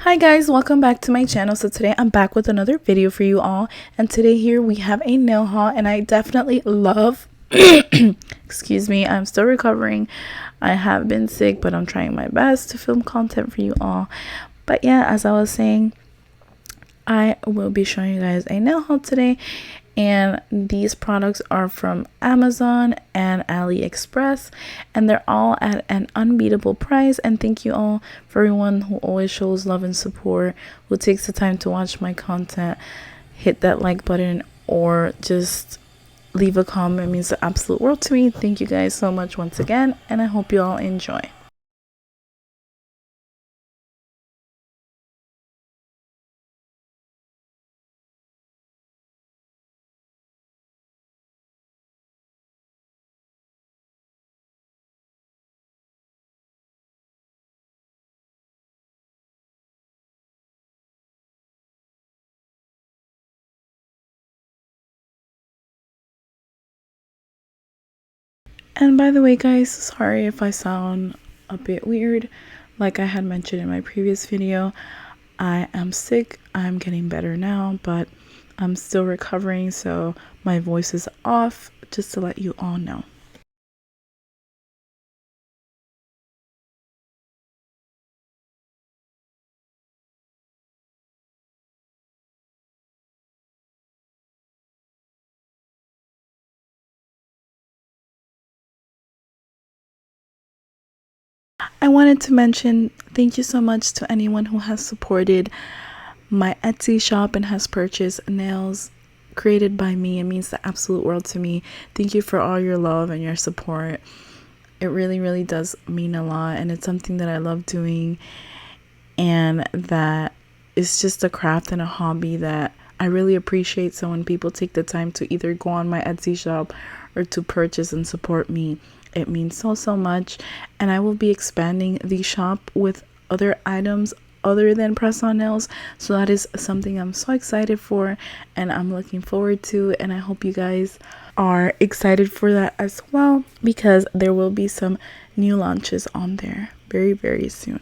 Hi guys, welcome back to my channel. So today I'm back with another video for you all, and today here we have a nail haul, and I definitely love excuse me, I'm still recovering. I have been sick, but I'm trying my best to film content for you all. But yeah, as I was saying, I will be showing you guys a nail haul today, and these products are from Amazon and AliExpress, and they're all at an unbeatable price. And thank you all for everyone who always shows love and support, who takes the time to watch my content. Hit that like button or just leave a comment. It means the absolute world to me. Thank you guys so much once again, and I hope you all enjoy. And by the way, guys, sorry if I sound a bit weird. Like I had mentioned in my previous video, I am sick. I'm getting better now, but I'm still recovering, so my voice is off, just to let you all know. I wanted to mention thank you so much to anyone who has supported my Etsy shop and has purchased nails created by me. It means the absolute world to me. Thank you for all your love and your support. It really, really does mean a lot, and it's something that I love doing, and that it's just a craft and a hobby that I really appreciate. So when people take the time to either go on my Etsy shop or to purchase and support me, it means so much. And I will be expanding the shop with other items other than press-on nails, so that is something I'm so excited for and I'm looking forward to, and I hope you guys are excited for that as well, because there will be some new launches on there very soon.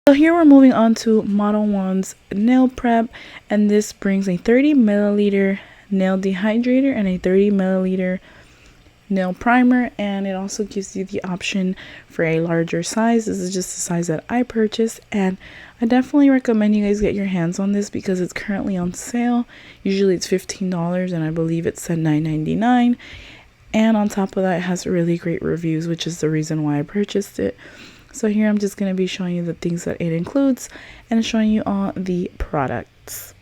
So here we're moving on to Model 1's nail prep, and this brings a 30 milliliter nail dehydrator and a 30 milliliter nail primer, and it also gives you the option for a larger size. This is just the size that I purchased, and I definitely recommend you guys get your hands on this because it's currently on sale. Usually it's $15, and I believe it's at $9.99. And on top of that, it has really great reviews, which is the reason why I purchased it. So here I'm just going to be showing you the things that it includes and showing you all the products.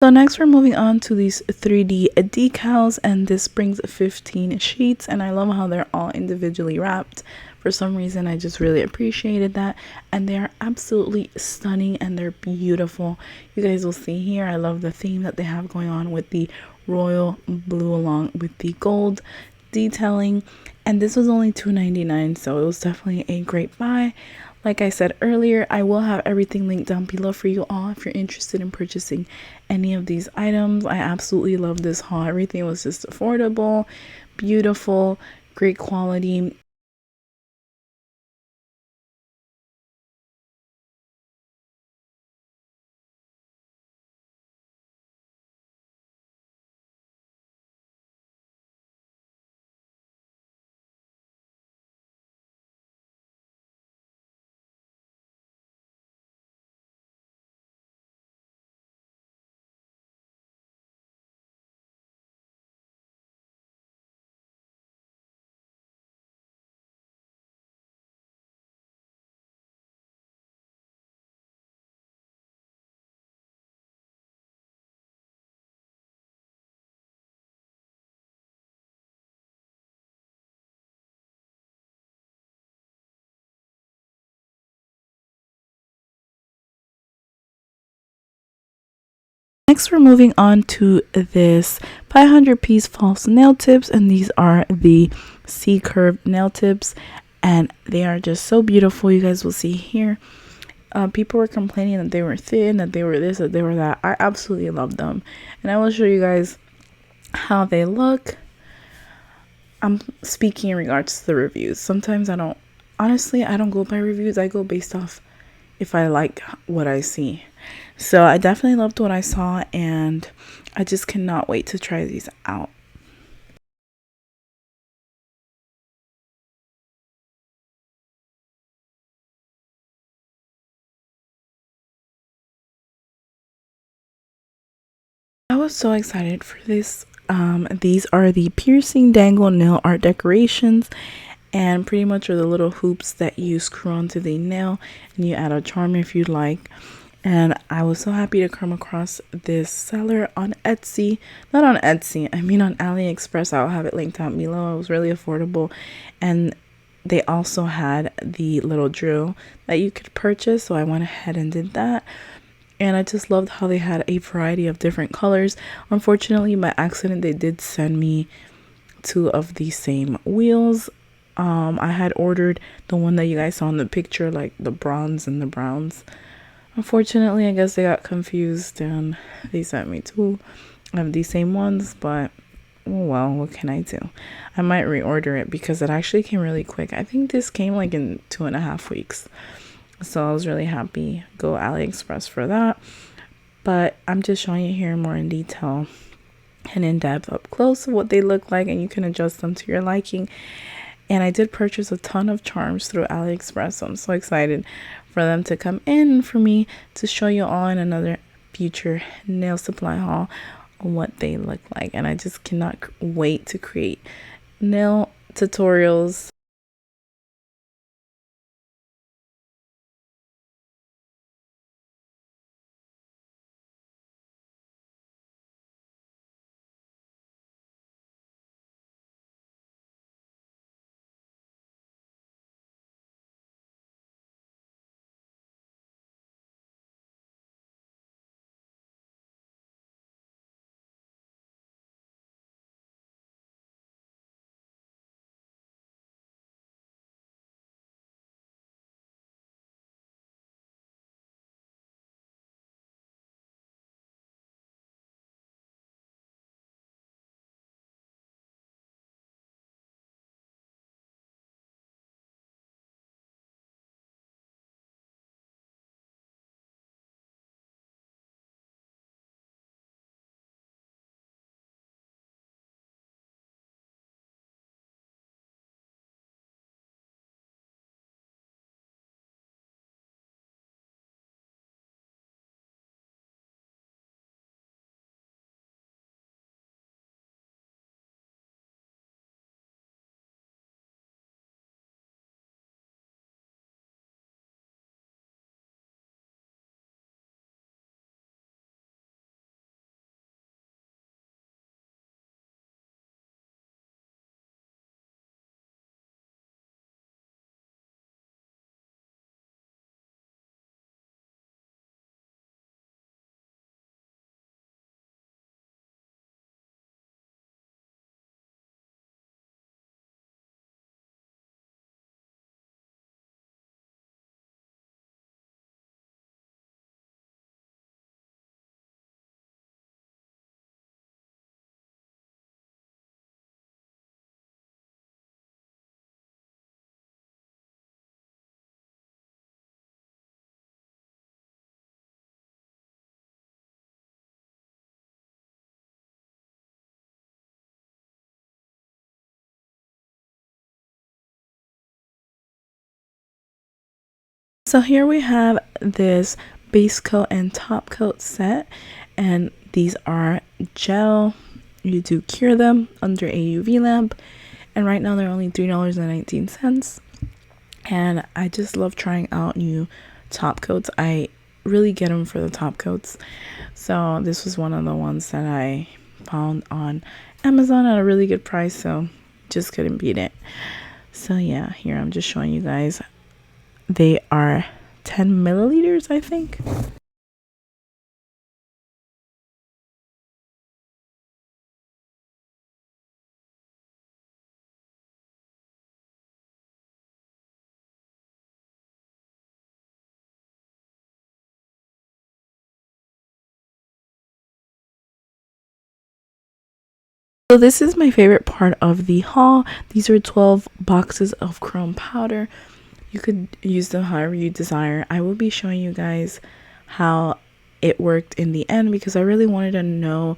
So next we're moving on to these 3D decals, and this brings 15 sheets, and I love how they're all individually wrapped. For some reason I just really appreciated that, and they are absolutely stunning and they're beautiful. You guys will see here, I love the theme that they have going on with the royal blue along with the gold detailing, and this was only $2.99, so it was definitely a great buy. Like I said earlier, I will have everything linked down below for you all if you're interested in purchasing any of these items. I absolutely love this haul. Everything was just affordable, beautiful, great quality. Next, we're moving on to this 500 piece false nail tips, and these are the C curve nail tips, and they are just so beautiful. You guys will see here. People were complaining that they were thin, that they were this, that they were that. I absolutely love them, and I will show you guys how they look. I'm speaking in regards to the reviews. Sometimes I don't go by reviews. I go based off if I like what I see. So I definitely loved what I saw, and I just cannot wait to try these out. I was so excited for this. These are the piercing dangle nail art decorations, and pretty much are the little hoops that you screw onto the nail, and you add a charm if you'd like. And I was so happy to come across this seller on Etsy. Not on Etsy, I mean on AliExpress. I'll have it linked down below. It was really affordable, and they also had the little drill that you could purchase, so I went ahead and did that. And I just loved how they had a variety of different colors. Unfortunately, by accident, they did send me 2 of the same wheels. I had ordered the one that you guys saw in the picture, like the bronze and the browns. Unfortunately, I guess they got confused and they sent me 2 of the same ones, but oh well, what can I do? I might reorder it because it actually came really quick. I think this came like in 2.5 weeks. So I was really happy. Go AliExpress for that. But I'm just showing you here more in detail and in depth up close of what they look like, and you can adjust them to your liking. And I did purchase a ton of charms through AliExpress, so I'm so excited for them to come in, for me to show you all in another future nail supply haul what they look like. And I just cannot wait to create nail tutorials. So here we have this base coat and top coat set, and these are gel. You do cure them under a UV lamp, and right now they're only $3.19. And I just love trying out new top coats. I really get them for the top coats. So this was one of the ones that I found on Amazon at a really good price, so just couldn't beat it. So yeah, here I'm just showing you guys. They are 10 milliliters, I think. So this is my favorite part of the haul. These are 12 boxes of chrome powder. You could use them however you desire. I will be showing you guys how it worked in the end because I really wanted to know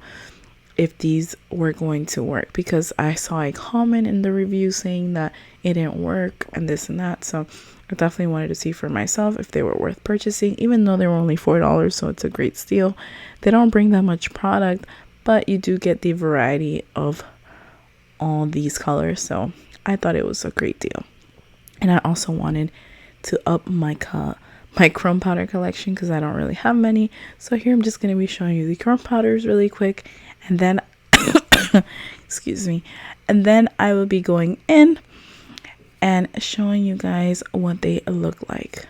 if these were going to work, because I saw a comment in the review saying that it didn't work and this and that. So I definitely wanted to see for myself if they were worth purchasing, even though they were only $4, so it's a great steal. They don't bring that much product, but you do get the variety of all these colors, so I thought it was a great deal. And I also wanted to up my chrome powder collection because I don't really have many. So here I'm just going to be showing you the chrome powders really quick, and then excuse me, and then I will be going in and showing you guys what they look like.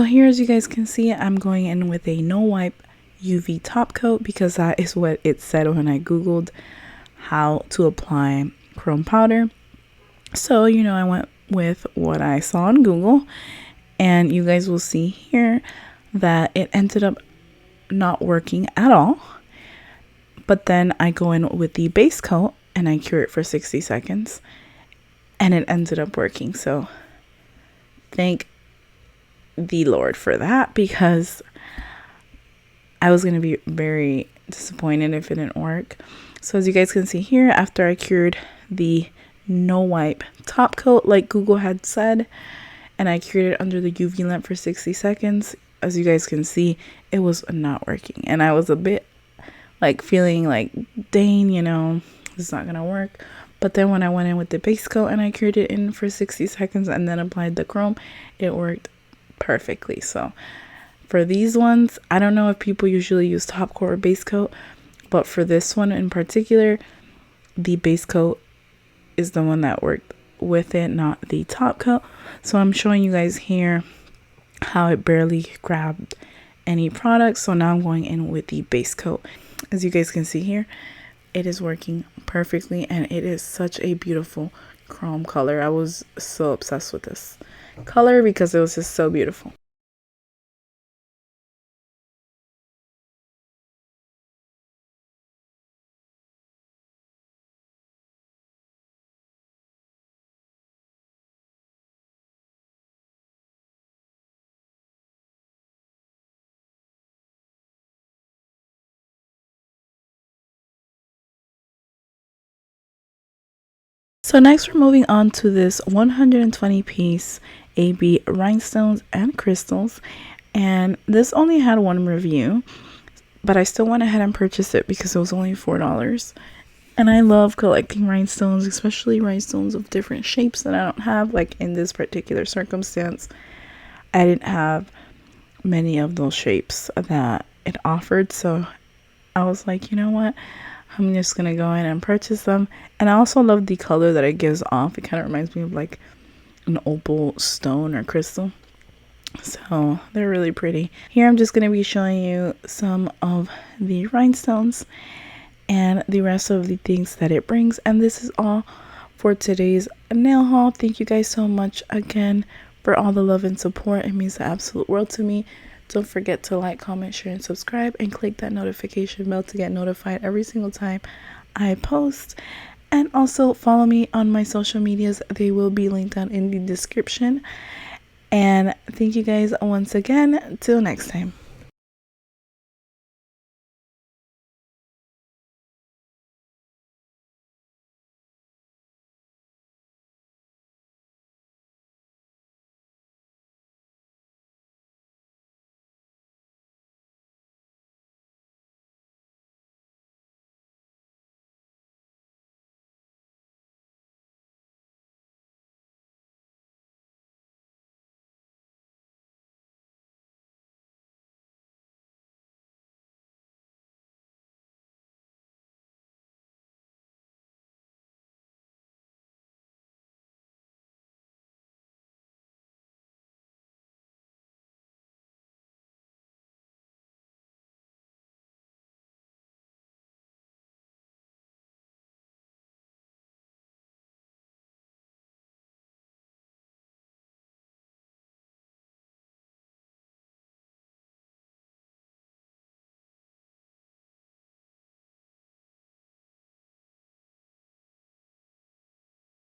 So here, as you guys can see, I'm going in with a no wipe UV top coat because that is what it said when I googled how to apply chrome powder. So, you know, I went with what I saw on Google, and you guys will see here that it ended up not working at all. But then I go in with the base coat and I cure it for 60 seconds and it ended up working. So thank the Lord for that, because I was going to be very disappointed if it didn't work. So as you guys can see here, after I cured the no wipe top coat like Google had said, and I cured it under the UV lamp for 60 seconds, as you guys can see, it was not working. And I was a bit like feeling like, dang, you know, it's not gonna work. But then when I went in with the base coat and I cured it in for 60 seconds and then applied the chrome, it worked perfectly. So for these ones, I don't know if people usually use top coat or base coat, but for this one in particular, the base coat is the one that worked with it, not the top coat. So I'm showing you guys here how it barely grabbed any product. So now I'm going in with the base coat. As you guys can see here, it is working perfectly, and it is such a beautiful chrome color. I was so obsessed with this color because it was just so beautiful. So next we're moving on to this 120 piece AB rhinestones and crystals, and this only had one review. but I still went ahead and purchased it because it was only $4. And I love collecting rhinestones, especially rhinestones of different shapes that I don't have. Like in this particular circumstance, I didn't have many of those shapes that it offered. So I was like, you know what? I'm just going to go in and purchase them. And I also love the color that it gives off. It kind of reminds me of like an opal stone or crystal. So they're really pretty. Here I'm just going to be showing you some of the rhinestones and the rest of the things that it brings. And this is all for today's nail haul. Thank you guys so much again for all the love and support. It means the absolute world to me. Don't forget to like, comment, share, and subscribe, and click that notification bell to get notified every single time I post. And also follow me on my social medias. They will be linked down in the description. And thank you guys once again. Till next time.